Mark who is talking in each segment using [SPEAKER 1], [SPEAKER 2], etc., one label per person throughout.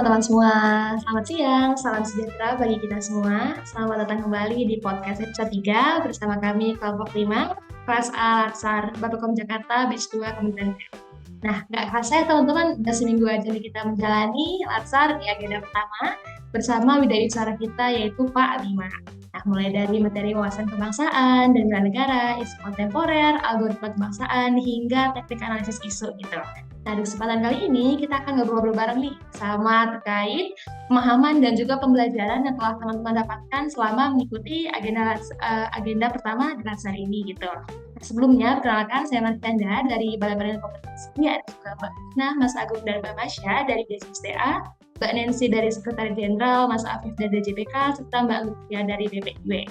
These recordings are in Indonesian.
[SPEAKER 1] teman-teman semua, selamat siang, salam sejahtera bagi kita semua. Selamat datang kembali di podcast episode 3 bersama kami kelompok 5, kelas A Latsar, Babkom Jakarta, Batch 2 Kementerian. Nah, nggak kerasa ya teman-teman, udah seminggu aja nih kita menjalani Latsar di agenda pertama bersama widya bicara kita yaitu Pak Bima. Nah, mulai dari materi wawasan kebangsaan dan bela negara, isu kontemporer, algoritma kebangsaan, hingga teknik analisis isu gitu. Nah, di kesempatan kali ini kita akan ngobrol-ngobrol bareng nih sama terkait pemahaman dan juga pembelajaran yang telah teman-teman dapatkan selama mengikuti agenda pertama di Latsar ini gitu. Nah, sebelumnya, perkenalkan saya Martanda dari Balai Badan Kompetisi, ada juga Mbak Nah, Mas Agung dan Mbak Masya dari DSSDA, Mbak Nancy dari Sekretariat Jenderal, Mas Afif dari JPK, serta Mbak Lutfia dari BPIW.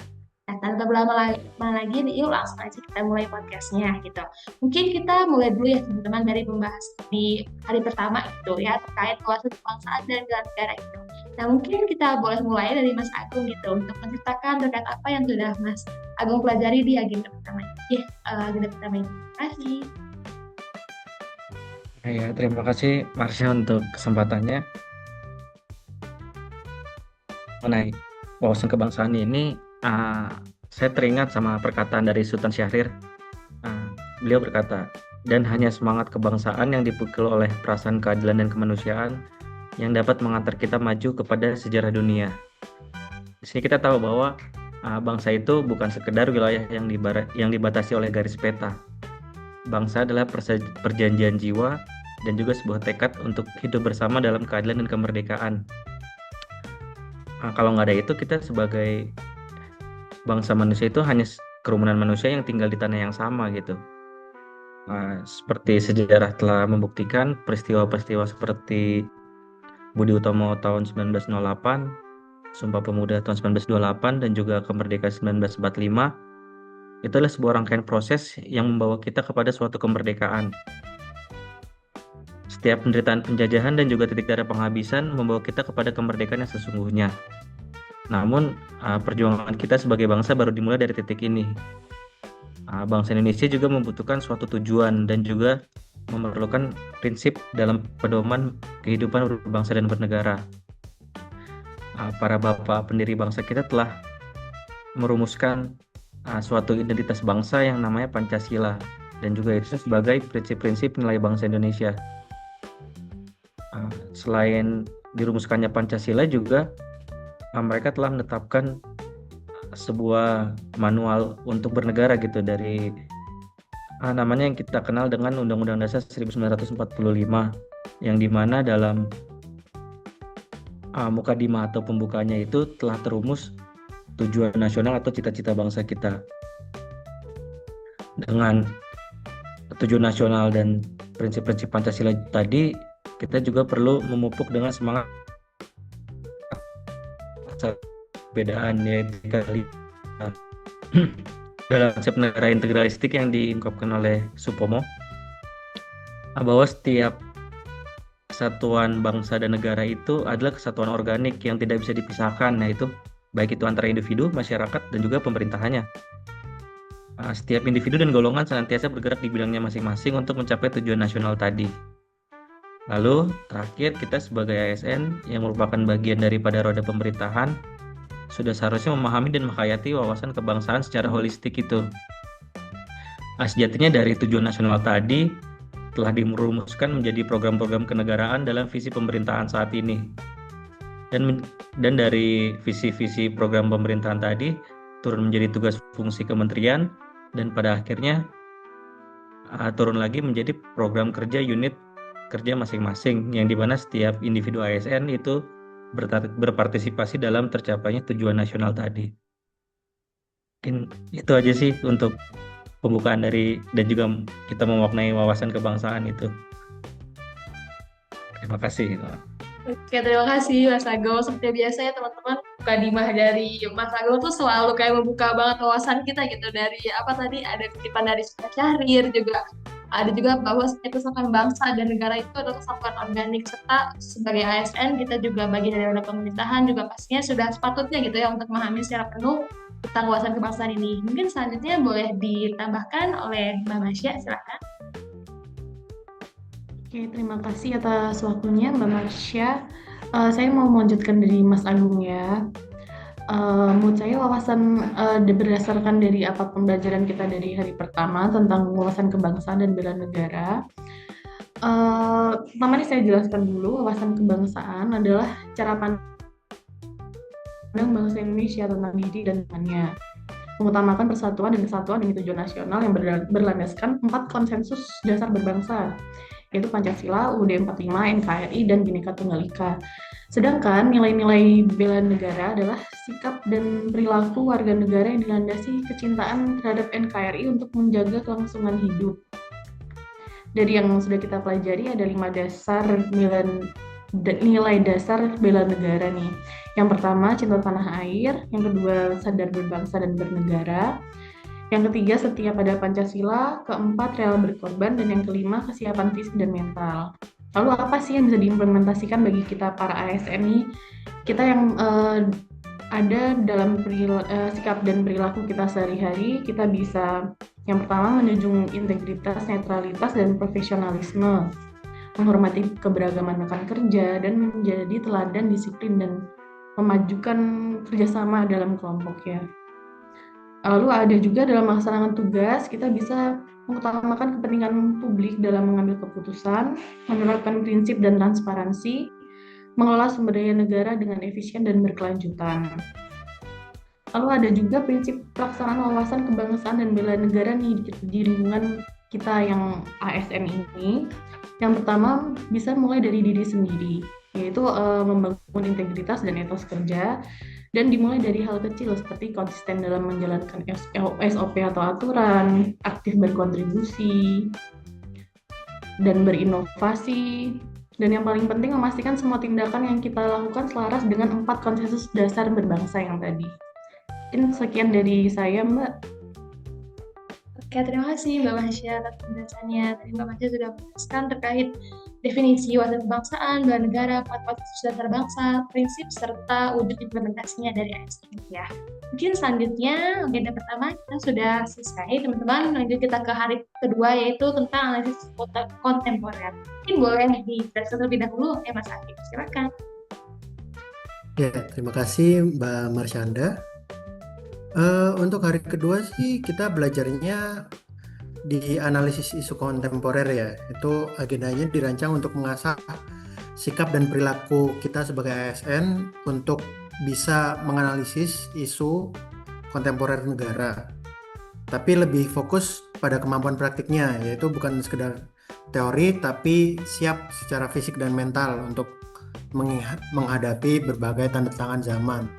[SPEAKER 1] Nah, tanpa berlama lagi, yuk langsung aja kita mulai podcastnya gitu. Mungkin kita mulai dulu ya teman-teman dari pembahasan di hari pertama gitu ya, terkait wawasan kebangsaan dan bela negara itu. Nah, mungkin kita boleh mulai dari Mas Agung gitu, untuk menceritakan terkait apa yang sudah Mas Agung pelajari di agenda pertama ini. Agenda pertama ini. Terima kasih.
[SPEAKER 2] Ya, terima kasih Marsha untuk kesempatannya. Mengenai wawasan kebangsaan ini, saya teringat sama perkataan dari Sultan Syahrir. Beliau berkata, dan hanya semangat kebangsaan yang dipukul oleh perasaan keadilan dan kemanusiaan yang dapat mengantar kita maju kepada sejarah dunia. Di sini kita tahu bahwa bangsa itu bukan sekedar wilayah yang dibatasi oleh garis peta. Bangsa adalah perjanjian jiwa dan juga sebuah tekad untuk hidup bersama dalam keadilan dan kemerdekaan. Kalau nggak ada itu, kita sebagai bangsa manusia itu hanya kerumunan manusia yang tinggal di tanah yang sama gitu. Seperti sejarah telah membuktikan, peristiwa-peristiwa seperti Budi Utomo tahun 1908, Sumpah Pemuda tahun 1928, dan juga kemerdekaan 1945, itu adalah sebuah rangkaian proses yang membawa kita kepada suatu kemerdekaan. Setiap penderitaan penjajahan dan juga titik darah penghabisan membawa kita kepada kemerdekaan yang sesungguhnya. Namun, perjuangan kita sebagai bangsa baru dimulai dari titik ini. Bangsa Indonesia juga membutuhkan suatu tujuan dan juga memerlukan prinsip dalam pedoman kehidupan berbangsa dan bernegara. Para bapak pendiri bangsa kita telah merumuskan suatu identitas bangsa yang namanya Pancasila, dan juga itu sebagai prinsip-prinsip nilai bangsa Indonesia. Selain dirumuskannya Pancasila juga, mereka telah menetapkan sebuah manual untuk bernegara gitu dari namanya yang kita kenal dengan Undang-Undang Dasar 1945, yang dimana dalam mukadimah atau pembukanya itu telah terumus tujuan nasional atau cita-cita bangsa kita. Dengan tujuan nasional dan prinsip-prinsip Pancasila tadi, kita juga perlu memupuk dengan semangat perbedaan, yaitu kali dalam konsep negara integralistik yang diungkapkan oleh Supomo, bahwa setiap kesatuan bangsa dan negara itu adalah kesatuan organik yang tidak bisa dipisahkan. Nah, itu baik itu antara individu, masyarakat, dan juga pemerintahannya. Setiap individu dan golongan senantiasa bergerak di bidangnya masing-masing untuk mencapai tujuan nasional tadi. Lalu, terakhir, kita sebagai ASN yang merupakan bagian daripada roda pemerintahan sudah seharusnya memahami dan menghayati wawasan kebangsaan secara holistik itu. Sejatinya dari tujuan nasional tadi telah dirumuskan menjadi program-program kenegaraan dalam visi pemerintahan saat ini. Dan dari visi-visi program pemerintahan tadi turun menjadi tugas fungsi kementerian, dan pada akhirnya turun lagi menjadi program kerja unit kerja masing-masing, yang dimana setiap individu ASN itu berpartisipasi dalam tercapainya tujuan nasional tadi. Mungkin itu aja sih untuk pembukaan dari dan juga kita memaknai wawasan kebangsaan itu. Terima kasih.
[SPEAKER 1] Oke, terima kasih Mas Agung. Seperti biasa ya teman-teman, mukadimah dari Mas Agung tuh selalu kayak membuka banget wawasan kita gitu. Dari apa tadi, ada kutipan dari Sultan Syahrir juga. Ada juga bahwa setiap kesatuan bangsa dan negara itu adalah kesatuan organik, serta sebagai ASN kita juga bagian dari roda pemerintahan, juga pastinya sudah sepatutnya gitu ya untuk memahami secara penuh tentang wawasan kebangsaan ini. Mungkin selanjutnya boleh ditambahkan oleh Mbak Masya, silakan. Oke, terima kasih atas waktunya Mbak Marsha. Saya mau melanjutkan dari Mas Agung ya. Menurut saya berdasarkan dari apa pembelajaran kita dari hari pertama tentang wawasan kebangsaan dan bela negara. Pertama nih saya jelaskan dulu, wawasan kebangsaan adalah cara pandang bangsa Indonesia tentang diri dan temannya, mengutamakan persatuan dan kesatuan demi tujuan nasional yang berlandaskan 4 konsensus dasar berbangsa, yaitu Pancasila, UUD 45, NKRI, dan Bhinneka Tunggal Ika. Sedangkan nilai-nilai bela negara adalah sikap dan perilaku warga negara yang dilandasi kecintaan terhadap NKRI untuk menjaga kelangsungan hidup. Dari yang sudah kita pelajari ada 5 nilai dasar bela negara nih. Yang pertama cinta tanah air, yang kedua sadar berbangsa dan bernegara, yang ketiga setia pada Pancasila, keempat rela berkorban, dan yang kelima kesiapan fisik dan mental. Lalu apa sih yang bisa diimplementasikan bagi kita para ASN ini? Kita yang ada dalam sikap dan perilaku kita sehari-hari, kita bisa yang pertama menjunjung integritas, netralitas, dan profesionalisme, menghormati keberagaman rekan kerja, dan menjadi teladan disiplin dan memajukan kerjasama dalam kelompok ya. Lalu ada juga dalam melaksanakan tugas, kita bisa mengutamakan kepentingan publik dalam mengambil keputusan, menerapkan prinsip dan transparansi, mengelola sumber daya negara dengan efisien dan berkelanjutan. Lalu ada juga prinsip pelaksanaan wawasan kebangsaan dan bela negara nih di lingkungan kita yang ASN ini. Yang pertama bisa mulai dari diri sendiri, yaitu membangun integritas dan etos kerja, dan dimulai dari hal kecil seperti konsisten dalam menjalankan SOP atau aturan, aktif berkontribusi, dan berinovasi. Dan yang paling penting memastikan semua tindakan yang kita lakukan selaras dengan 4 konsensus dasar berbangsa yang tadi. Mungkin sekian dari saya, Mbak.
[SPEAKER 3] Oke, terima kasih Mbak Masya atas penjelasannya. Tadi Mbak Masya sudah menjelaskan terkait definisi wawasan kebangsaan, bela negara, 4 konsensus dasar bangsa, prinsip, serta wujud implementasinya dari ASN ya. Mungkin selanjutnya, agenda pertama kita sudah selesai, teman-teman. Lanjut kita ke hari kedua, yaitu tentang analisis kontemporer. Mungkin boleh dijelaskan terlebih dahulu, ya Mas Adi. Silakan.
[SPEAKER 4] Ya, terima kasih Mbak Marsyanda. Untuk hari kedua sih kita belajarnya di analisis isu kontemporer ya. Itu agendanya dirancang untuk mengasah sikap dan perilaku kita sebagai ASN untuk bisa menganalisis isu kontemporer negara. Tapi lebih fokus pada kemampuan praktiknya, yaitu bukan sekedar teori tapi siap secara fisik dan mental untuk menghadapi berbagai tanda tangan zaman.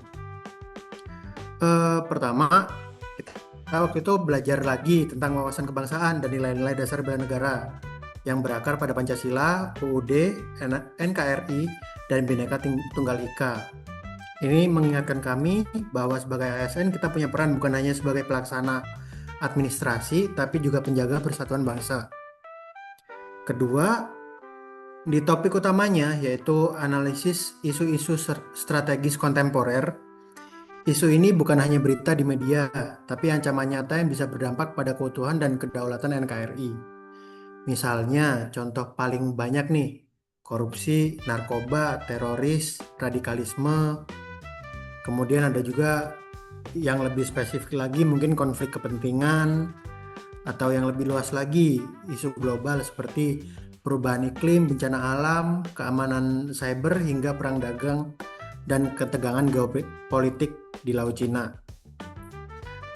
[SPEAKER 4] Pertama, kita waktu itu belajar lagi tentang wawasan kebangsaan dan nilai-nilai dasar bela negara yang berakar pada Pancasila, UUD, NKRI, dan Bhinneka Tunggal Ika. Ini mengingatkan kami bahwa sebagai ASN kita punya peran bukan hanya sebagai pelaksana administrasi, tapi juga penjaga persatuan bangsa. Kedua, di topik utamanya yaitu analisis isu-isu strategis kontemporer. Isu ini bukan hanya berita di media, tapi ancaman nyata yang bisa berdampak pada keutuhan dan kedaulatan NKRI. Misalnya, contoh paling banyak nih, korupsi, narkoba, teroris, radikalisme. Kemudian ada juga yang lebih spesifik lagi mungkin konflik kepentingan, atau yang lebih luas lagi, isu global seperti perubahan iklim, bencana alam, keamanan cyber, hingga perang dagang dan ketegangan geopolitik di Laut Cina.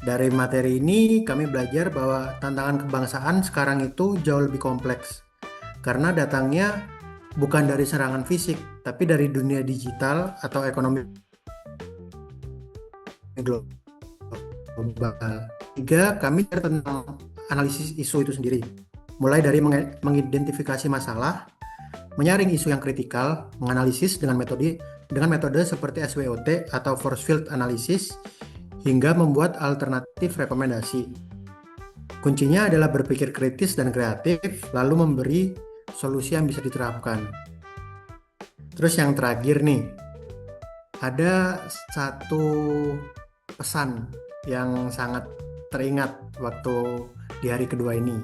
[SPEAKER 4] Dari materi ini kami belajar bahwa tantangan kebangsaan sekarang itu jauh lebih kompleks karena datangnya bukan dari serangan fisik tapi dari dunia digital atau ekonomi global. Tiga, kami tentang analisis isu itu sendiri, mulai dari mengidentifikasi masalah, menyaring isu yang kritikal, menganalisis dengan metode seperti SWOT atau Force Field Analysis, hingga membuat alternatif rekomendasi. Kuncinya adalah berpikir kritis dan kreatif, lalu memberi solusi yang bisa diterapkan. Terus yang terakhir nih, ada satu pesan yang sangat teringat waktu di hari kedua ini,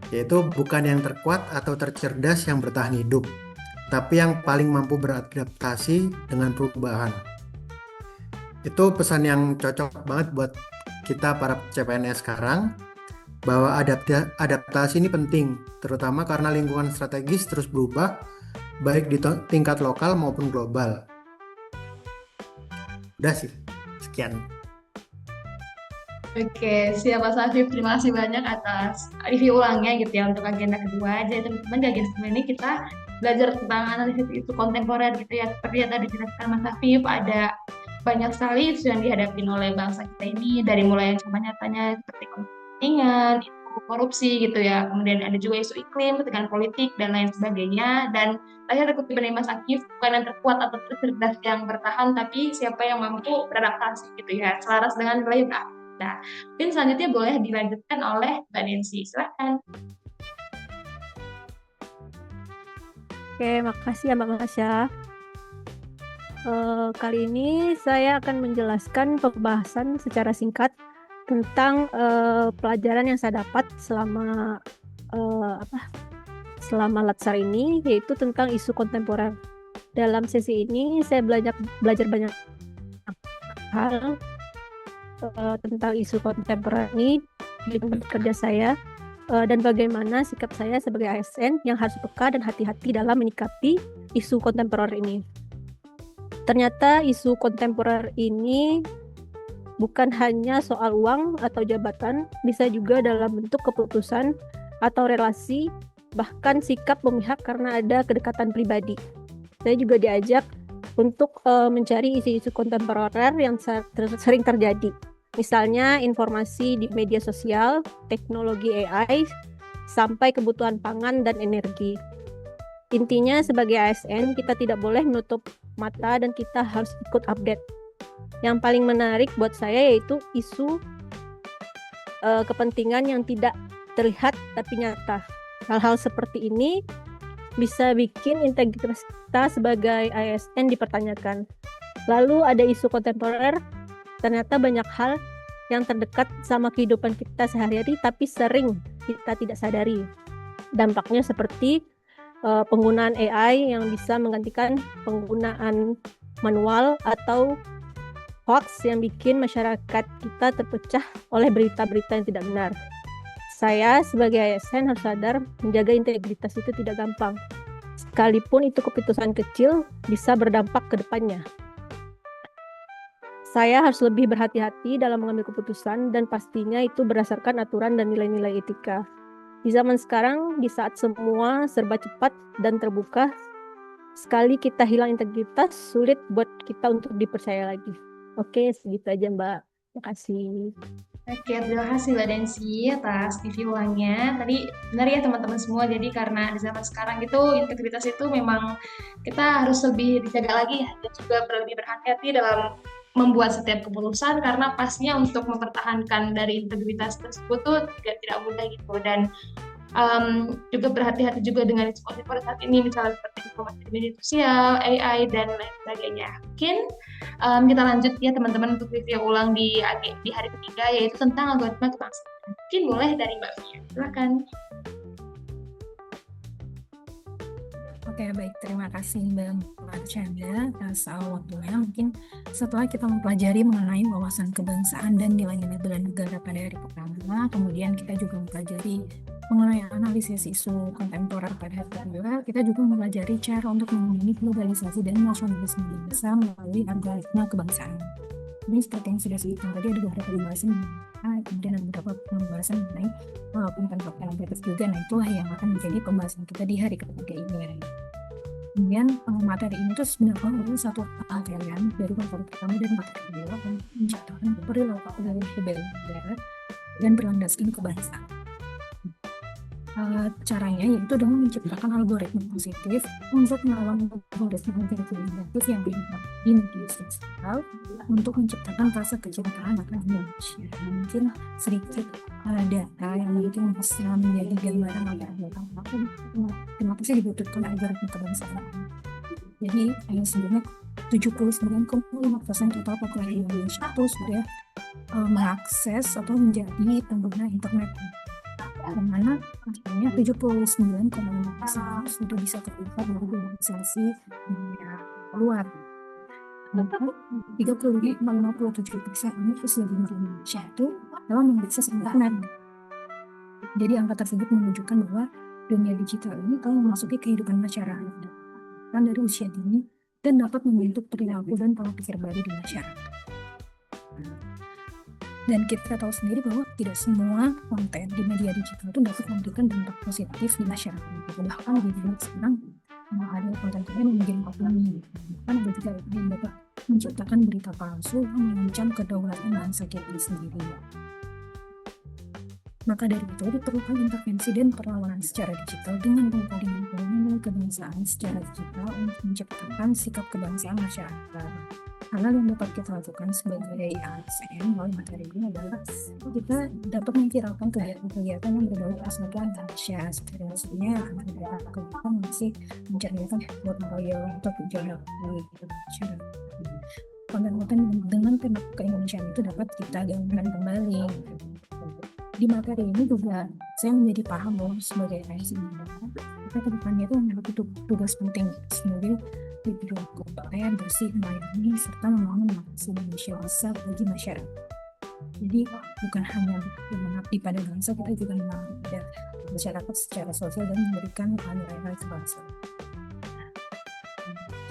[SPEAKER 4] yaitu bukan yang terkuat atau tercerdas yang bertahan hidup, tapi yang paling mampu beradaptasi dengan perubahan. Itu pesan yang cocok banget buat kita para CPNS sekarang, bahwa adaptasi ini penting, terutama karena lingkungan strategis terus berubah, baik di tingkat lokal maupun global. Udah sih, sekian.
[SPEAKER 1] Oke, siap Mas Afif. Terima kasih banyak atas review ulangnya gitu ya untuk agenda kedua. Jadi teman-teman di agenda kedua ini kita belajar tentang analisis isu kontemporer gitu ya. Seperti yang tadi dijelaskan Mas Afif, ada banyak sekali isu yang dihadapi oleh bangsa kita ini, dari mulai yang coba nyatanya seperti kepentingan, isu korupsi gitu ya. Kemudian ada juga isu iklim, ketegangan politik, dan lain sebagainya. Dan tadi ada kutipan dari Mas Afif, bukan yang terkuat atau tercerdas yang bertahan, tapi siapa yang mampu beradaptasi gitu ya, selaras dengan nilai yang ada. Nah, mungkin selanjutnya boleh dilanjutkan oleh Mbak Nancy. Silahkan.
[SPEAKER 3] Oke, makasih ya Mbak Masya. Kali ini saya akan menjelaskan pembahasan secara singkat tentang pelajaran yang saya dapat selama Latsar ini, yaitu tentang isu kontemporer. Dalam sesi ini saya belajar banyak hal tentang isu kontemporer ini di tempat kerja saya, dan bagaimana sikap saya sebagai ASN yang harus peka dan hati-hati dalam menyikapi isu kontemporer ini. Ternyata isu kontemporer ini bukan hanya soal uang atau jabatan, bisa juga dalam bentuk keputusan atau relasi, bahkan sikap memihak karena ada kedekatan pribadi. Saya juga diajak untuk mencari isu-isu kontemporer yang sering terjadi. Misalnya informasi di media sosial, teknologi AI, sampai kebutuhan pangan dan energi. Intinya sebagai ASN kita tidak boleh menutup mata dan kita harus ikut update. Yang paling menarik buat saya yaitu isu kepentingan yang tidak terlihat tapi nyata. Hal-hal seperti ini bisa bikin integritas kita sebagai ASN dipertanyakan. Lalu ada isu kontemporer, ternyata banyak hal yang terdekat sama kehidupan kita sehari-hari tapi sering kita tidak sadari. Dampaknya seperti penggunaan AI yang bisa menggantikan penggunaan manual atau hoax yang bikin masyarakat kita terpecah oleh berita-berita yang tidak benar. Saya sebagai ASN harus sadar menjaga integritas itu tidak gampang. Sekalipun itu keputusan kecil bisa berdampak ke depannya. Saya harus lebih berhati-hati dalam mengambil keputusan dan pastinya itu berdasarkan aturan dan nilai-nilai etika. Di zaman sekarang, di saat semua serba cepat dan terbuka, sekali kita hilang integritas, sulit buat kita untuk dipercaya lagi. Oke, segitu aja Mbak. Terima kasih.
[SPEAKER 1] Oke, terima kasih Mbak Nancy atas review ulangnya. Tadi benar ya teman-teman semua, jadi karena di zaman sekarang itu integritas itu memang kita harus lebih dijaga lagi ya, dan juga lebih berhati-hati dalam membuat setiap keputusan, karena pastinya untuk mempertahankan dari integritas tersebut tuh tidak mudah gitu. Dan juga berhati-hati juga dengan informasi pada saat ini, misalnya seperti informasi di media sosial, AI, dan lain sebagainya. Mungkin kita lanjut ya teman-teman untuk review ulang di hari ketiga, yaitu tentang algoritma kebangsaan. Mungkin boleh dari Mbak Fia, silakan.
[SPEAKER 5] Oke, baik. Terima kasih Mbak Marcanda atas waktunya. Mungkin setelah kita mempelajari mengenai wawasan kebangsaan dan nilai-nilai bela negara pada hari pertama, kemudian kita juga mempelajari mengenai analisis isu kontemporer pada hari kedua, kita juga mempelajari cara untuk menangani globalisasi dan nasionalisme di Indonesia melalui algoritma kebangsaan. Ini seperti yang sudah disebutkan tadi, ada beberapa pembahasan, kemudian ada beberapa pembahasan mengenai konten-konten negatif juga. Nah, itulah yang akan menjadi pembahasan kita di hari ketiga ini. Kemudian materi ini tuh sebenarnya merupakan satu rangkaian dari materi pertama dan materi kedua untuk menciptakan perilaku bela negara dan berlandaskan kebangsaan. Caranya yaitu dengan menciptakan algoritma positif untuk melawan algoritma negatif yang berimbang di media sosial untuk menciptakan rasa kecintaan akan Indonesia. Mungkin sedikit data yang mungkin bisa menjadi gambaran agar kenapa sih dibutuhkan algoritma kebangsaan. Jadi sebenarnya 79,5% total populasi Indonesia itu sudah mengakses atau menjadi pengguna internet. yang mana akhirnya 79,5% sudah bisa terlibat dari globalisasi dunia luar. 35,57% ini usia di Indonesia itu dalam mengakses internet. Jadi angka tersebut menunjukkan bahwa dunia digital ini telah memasuki kehidupan masyarakat kan dari usia dini dan dapat membentuk perilaku dan pola pikir baru di masyarakat. Dan kita tahu sendiri bahwa tidak semua konten di media digital itu dapat memberikan dampak positif di masyarakat. Bahkan di dunia sekarang ada konten-konten yang menjadi opini, bahkan ada juga yang dapat menciptakan berita palsu yang mengancam kedaulatan bangsa kita sendiri. Maka dari itu diperlukan intervensi dan perlawanan secara digital dengan pengkajian kebangsaan secara digital untuk menciptakan sikap kebangsaan masyarakat. Hal yang dapat kita lakukan sebagai ASN melalui materi ini adalah kita dapat memviralkan kegiatan-kegiatan yang berbau persatuan Indonesia. Seperti maksudnya kita masih mencarikan gotong royong untuk tujuan masyarakat. Konten-konten dengan tema keindonesiaan itu dapat kita gabungkan kembali. Di materi ini juga saya menjadi paham bahwa sebagai ASN kita ke depannya itu memiliki tugas penting sebagai video konten bersih, melayani, serta membangun demokrasi Indonesia besar bagi masyarakat. Jadi bukan hanya mengabdi pada bangsa, kita juga mengabdi pada masyarakat secara sosial dan memberikan nilai-nilai kebangsaan.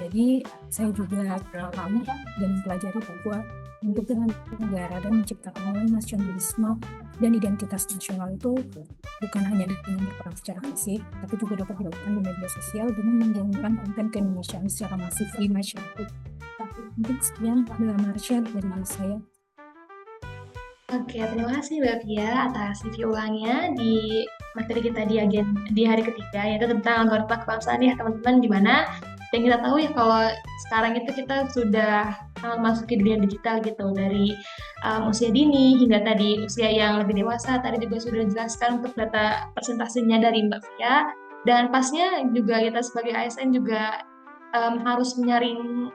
[SPEAKER 5] Jadi saya juga paham dan mempelajari bahwa untuk dengan negara dan menciptakan nilai nasionalisme dan identitas nasional itu bukan hanya dengan berperan secara fisik, tapi juga dapat dilakukan di media sosial dengan menggabungkan konten keindonesiaan secara masif di masyarakat. Mungkin sekian Mbak Marsha dari saya.
[SPEAKER 1] Oke, terima kasih Mbak Pia atas review ulangnya di materi kita di hari ketiga, yaitu tentang algoritma kebangsaan ya teman-teman, di mana yang kita tahu ya kalau sekarang itu kita sudah memasuki dunia digital gitu, dari usia dini hingga tadi usia yang lebih dewasa. Tadi juga sudah dijelaskan untuk data presentasinya dari Mbak Pia, dan pasnya juga kita sebagai ASN juga harus menyaring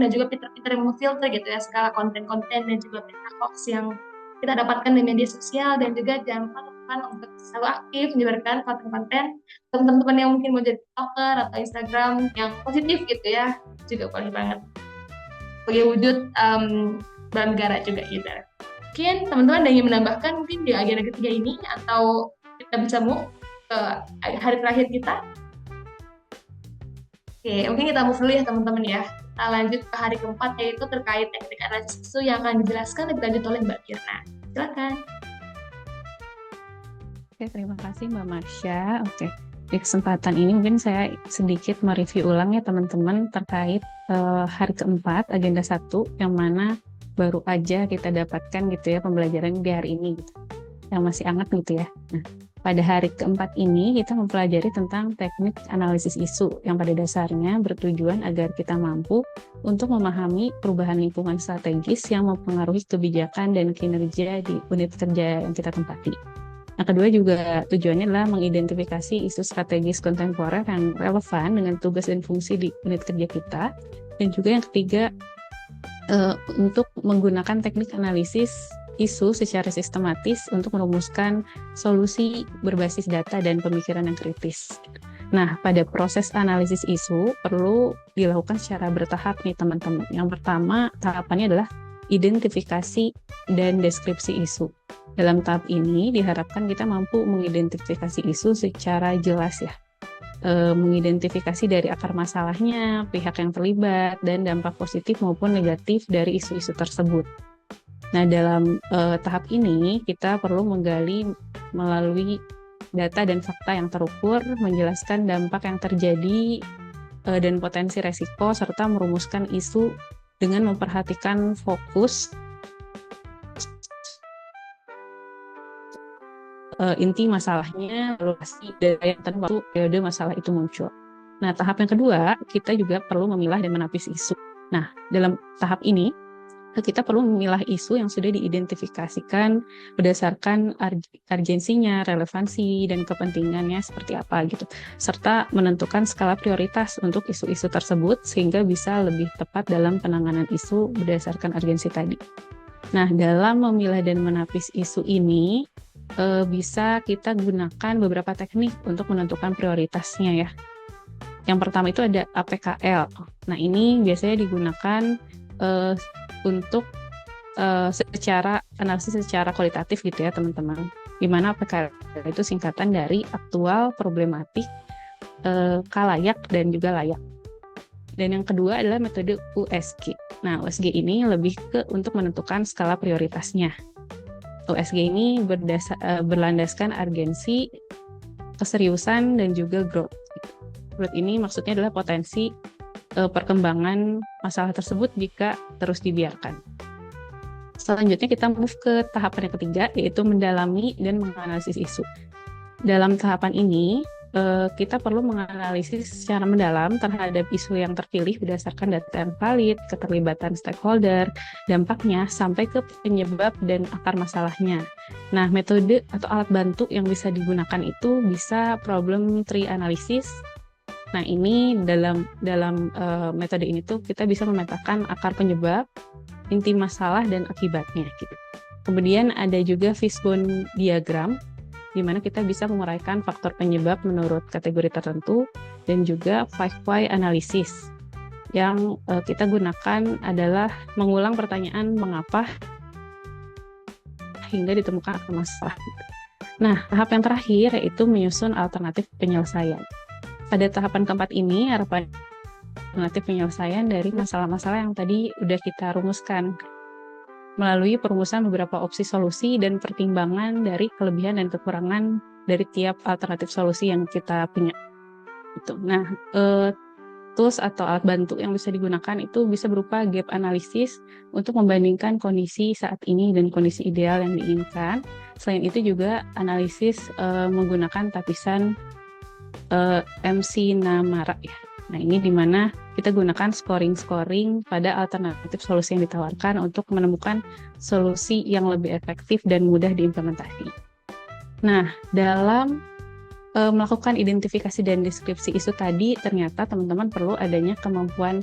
[SPEAKER 1] dan juga pintar-pintar memfilter gitu ya segala konten-konten dan juga berita hoax yang kita dapatkan di media sosial, dan juga jangan lupa untuk selalu aktif menyebarkan konten-konten teman-teman yang mungkin mau jadi TikToker atau Instagram yang positif gitu ya, juga boleh banget sebagai wujud bela negara juga gitu. Mungkin teman-teman ada yang ingin menambahkan mungkin di agenda ketiga ini, atau kita bisa move ke hari terakhir kita. Oke, mungkin kita move dulu ya teman-teman ya. Kita lanjut ke hari keempat, yaitu terkait teknik analisis isu yang akan dijelaskan lebih lanjut oleh Mbak Kirna. Silakan.
[SPEAKER 3] Oke, terima kasih Mbak Marsha. Oke, di kesempatan ini mungkin saya sedikit mereview ulang ya teman-teman terkait hari keempat, agenda 1, yang mana baru aja kita dapatkan gitu ya pembelajaran di hari ini, gitu, yang masih hangat gitu ya. Nah, pada hari keempat ini kita mempelajari tentang teknik analisis isu yang pada dasarnya bertujuan agar kita mampu untuk memahami perubahan lingkungan strategis yang mempengaruhi kebijakan dan kinerja di unit kerja yang kita tempati. Yang kedua juga tujuannya adalah mengidentifikasi isu strategis kontemporer yang relevan dengan tugas dan fungsi di unit kerja kita. Dan juga yang ketiga, untuk menggunakan teknik analisis isu secara sistematis untuk merumuskan solusi berbasis data dan pemikiran yang kritis. Nah, pada proses analisis isu perlu dilakukan secara bertahap nih teman-teman. Yang pertama, tahapannya adalah identifikasi dan deskripsi isu. Dalam tahap ini diharapkan kita mampu mengidentifikasi isu secara jelas ya. Mengidentifikasi dari akar masalahnya, pihak yang terlibat, dan dampak positif maupun negatif dari isu-isu tersebut. Nah, dalam tahap ini kita perlu menggali melalui data dan fakta yang terukur, menjelaskan dampak yang terjadi dan potensi resiko, serta merumuskan isu dengan memperhatikan fokus inti masalahnya, lokasi, dan waktu periode masalah itu muncul. Nah, tahap yang kedua, kita juga perlu memilah dan menapis isu. Nah, dalam tahap ini, kita perlu memilah isu yang sudah diidentifikasikan berdasarkan urgensinya, relevansi, dan kepentingannya seperti apa gitu, serta menentukan skala prioritas untuk isu-isu tersebut sehingga bisa lebih tepat dalam penanganan isu berdasarkan urgensi tadi. Nah, dalam memilah dan menapis isu ini,
[SPEAKER 6] bisa kita gunakan beberapa teknik untuk menentukan prioritasnya ya. Yang pertama itu ada APKL. Nah, ini biasanya digunakan untuk secara analisis secara kualitatif gitu ya teman-teman. Di mana APKL itu singkatan dari aktual, problematik, kalayak, dan juga layak. Dan yang kedua adalah metode USG. Nah, USG ini lebih ke untuk menentukan skala prioritasnya. USG ini berlandaskan urgensi, keseriusan, dan juga growth. Growth ini maksudnya adalah potensi perkembangan masalah tersebut jika terus dibiarkan. Selanjutnya kita move ke tahapan yang ketiga, yaitu mendalami dan menganalisis isu. Dalam tahapan ini, kita perlu menganalisis secara mendalam terhadap isu yang terpilih berdasarkan data yang valid, keterlibatan stakeholder, dampaknya, sampai ke penyebab dan akar masalahnya. Nah, metode atau alat bantu yang bisa digunakan itu bisa problem tree analysis. Nah, ini dalam metode ini tuh kita bisa memetakan akar penyebab, inti masalah, dan akibatnya. Gitu. Kemudian ada juga fishbone diagram, di mana kita bisa menguraikan faktor penyebab menurut kategori tertentu, dan juga 5 why analysis. Yang kita gunakan adalah mengulang pertanyaan mengapa hingga ditemukan akar masalah. Nah, tahap yang terakhir yaitu menyusun alternatif penyelesaian. Pada tahapan keempat ini, harapan alternatif penyelesaian dari masalah-masalah yang tadi udah kita rumuskan melalui perumusan beberapa opsi solusi dan pertimbangan dari kelebihan dan kekurangan dari tiap alternatif solusi yang kita punya. Gitu. Nah, tools atau alat bantu yang bisa digunakan itu bisa berupa gap analysis untuk membandingkan kondisi saat ini dan kondisi ideal yang diinginkan. Selain itu juga analisis menggunakan tapisan MC Namara ya. Nah, ini di mana kita gunakan scoring pada alternatif solusi yang ditawarkan untuk menemukan solusi yang lebih efektif dan mudah diimplementasi. Nah, dalam melakukan identifikasi dan deskripsi isu tadi, ternyata teman-teman perlu adanya kemampuan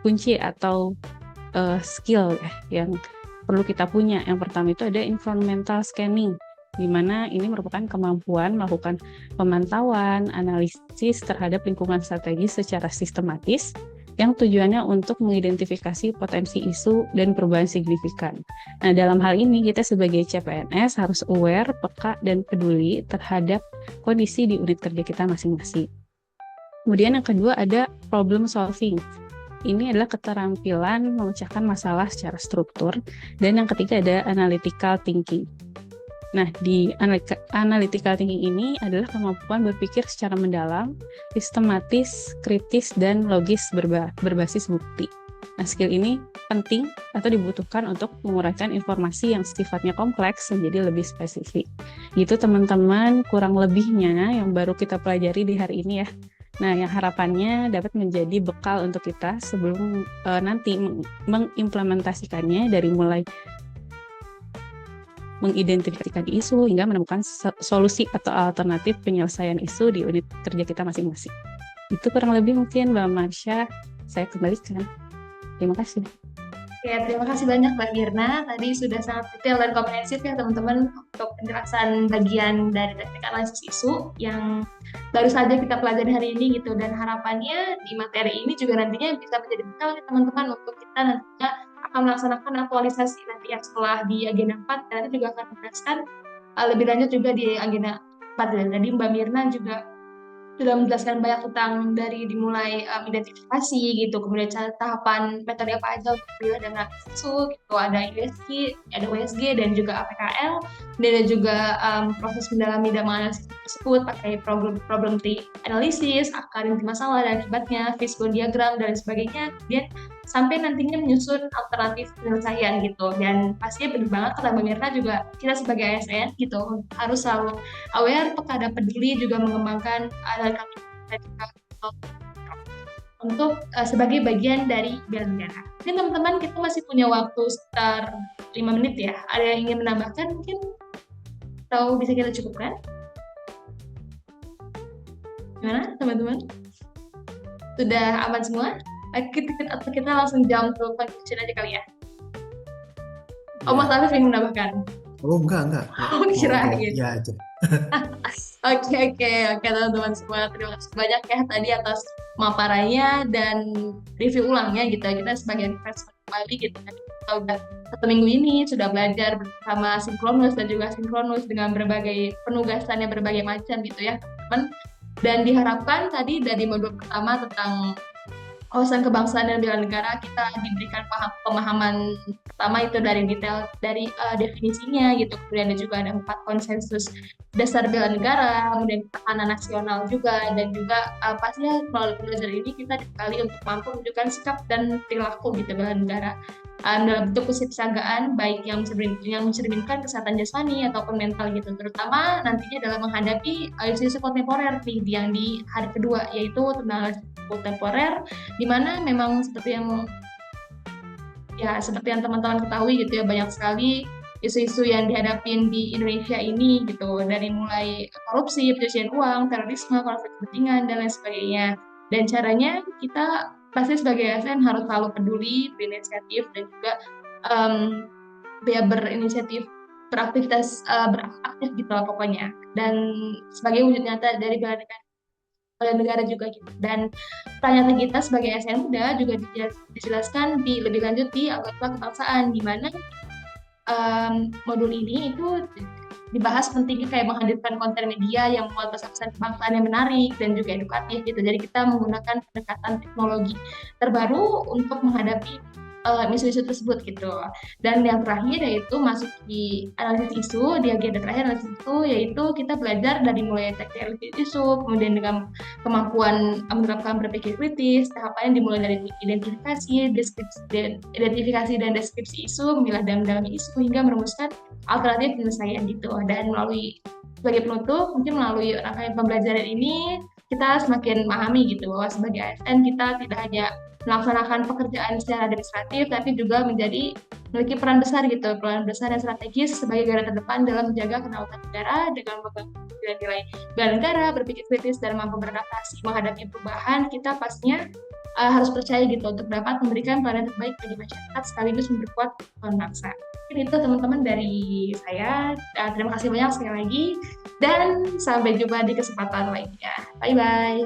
[SPEAKER 6] kunci atau skill ya, yang perlu kita punya. Yang pertama itu ada environmental scanning, di mana ini merupakan kemampuan melakukan pemantauan, analisis terhadap lingkungan strategis secara sistematis, yang tujuannya untuk mengidentifikasi potensi isu dan perubahan signifikan. Nah, dalam hal ini kita sebagai CPNS harus aware, peka, dan peduli terhadap kondisi di unit kerja kita masing-masing. Kemudian yang kedua ada problem solving. Ini adalah keterampilan memecahkan masalah secara struktur. Dan yang ketiga ada analytical thinking. Nah, di analytical thinking ini adalah kemampuan berpikir secara mendalam, sistematis, kritis, dan logis berbasis bukti. Nah, skill ini penting atau dibutuhkan untuk menguraikan informasi yang sifatnya kompleks menjadi lebih spesifik. Gitu teman-teman, kurang lebihnya yang baru kita pelajari di hari ini ya. Nah, yang harapannya dapat menjadi bekal untuk kita sebelum nanti mengimplementasikannya dari mulai mengidentifikasikan isu hingga menemukan solusi atau alternatif penyelesaian isu di unit kerja kita masing-masing. Itu kurang lebih mungkin Mbak Marsha, saya kembalikan. Terima kasih.
[SPEAKER 1] Ya, terima kasih banyak Mbak Mirna. Tadi sudah sangat detail dan komprehensif ya teman-teman untuk penjelasan bagian dari teknik analisis isu yang baru saja kita pelajari hari ini gitu. Dan harapannya di materi ini juga nantinya bisa menjadi bekal ya teman-teman untuk kita nantinya akan melaksanakan aktualisasi nanti yang setelah di agenda 4 dan nanti juga akan menjelaskan lebih lanjut juga di agenda 4. Dan tadi Mbak Mirna juga sudah menjelaskan banyak tentang dari dimulai identifikasi gitu, kemudian tahapan metode apa aja untuk pilih dan isu gitu, ada USG, dan juga APKL, dan ada juga proses mendalami dan menganalisis tersebut pakai problem tree analysis, akar inti masalah dan akibatnya, fishbone diagram dan sebagainya, kemudian sampai nantinya menyusun alternatif penyelesaian gitu. Dan pastinya benar banget kata Mbak Mirna juga, kita sebagai ASN gitu harus selalu aware, peka dan peduli juga mengembangkan untuk sebagai bagian dari bela negara. Ini teman-teman kita masih punya waktu sekitar 5 menit ya. Ada yang ingin menambahkan mungkin? Atau bisa kita cukupkan? Gimana teman-teman? Sudah aman semua? Atau kita langsung jump ke conclusion aja kali ya? Oh, Mas Alif ingin menambahkan?
[SPEAKER 4] Oh, enggak.
[SPEAKER 1] Oh,
[SPEAKER 4] Mau jawab
[SPEAKER 1] kirain.
[SPEAKER 4] iya aja.
[SPEAKER 1] Oke, teman-teman semua. Terima kasih banyak ya tadi atas pemaparannya dan review ulangnya gitu. Kita sebagai refresh kembali gitu kan. Kita udah 1 minggu ini sudah belajar bersama sinkronus dan juga sinkronus dengan berbagai penugasan yang berbagai macam gitu ya, teman-teman. Dan diharapkan tadi dari modul pertama tentang wawasan kebangsaan dan bela negara, kita diberikan pemahaman pertama itu dari detail dari definisinya gitu, kemudian ada juga ada 4 konsensus dasar bela negara, kemudian ketahanan nasional juga, dan juga pastinya melalui belajar ini kita dibekali untuk mampu menunjukkan sikap dan perilaku gitu bela negara dalam bentuk kesiapsiagaan baik yang mencerminkan kesehatan jasmani ataupun mental gitu, terutama nantinya dalam menghadapi isu-isu kontemporer nih yang di hari kedua, yaitu tentang kontemporer, di mana memang seperti yang teman-teman ketahui gitu ya, banyak sekali isu-isu yang dihadapin di Indonesia ini gitu, dari mulai korupsi, pencucian uang, terorisme, konflik kepentingan dan lain sebagainya. Dan caranya kita pasti sebagai ASN harus selalu peduli, berinisiatif dan juga berinisiatif, beraktivitas beraktif gitu lah pokoknya. Dan sebagai wujud nyata dari bela negara juga gitu. Dan peran kita sebagai ASN muda juga dijelaskan lebih lanjut di Algoritma Kebangsaan, di mana modul ini itu dibahas pentingnya kayak menghadirkan konten media yang membuat pesan-pesan kebangsaan yang menarik dan juga edukatif gitu. Jadi kita menggunakan pendekatan teknologi terbaru untuk menghadapi isu-isu tersebut gitu. Dan yang terakhir yaitu masuk di analisis isu, di agenda terakhir analisis isu, yaitu kita belajar dari mulai teknik analisis isu, kemudian dengan kemampuan menerapkan berpikir kritis, tahapannya dimulai dari identifikasi dan deskripsi isu, memilah dan mendalami isu hingga merumuskan alternatif penyelesaian gitu. Dan sebagai penutup, mungkin melalui rangkaian pembelajaran ini kita semakin memahami gitu bahwa sebagai ASN kita tidak hanya melaksanakan pekerjaan secara administratif, tapi juga memiliki peran besar yang strategis sebagai garda terdepan dalam menjaga kedaulatan negara dengan membangun nilai-nilai bela negara, berpikir kritis dan mampu beradaptasi menghadapi perubahan. Kita pastinya harus percaya gitu untuk dapat memberikan pelayanan terbaik bagi masyarakat sekaligus memperkuat bangsa. Mungkin itu teman-teman dari saya. Terima kasih banyak sekali lagi dan sampai jumpa di kesempatan lainnya. Bye bye.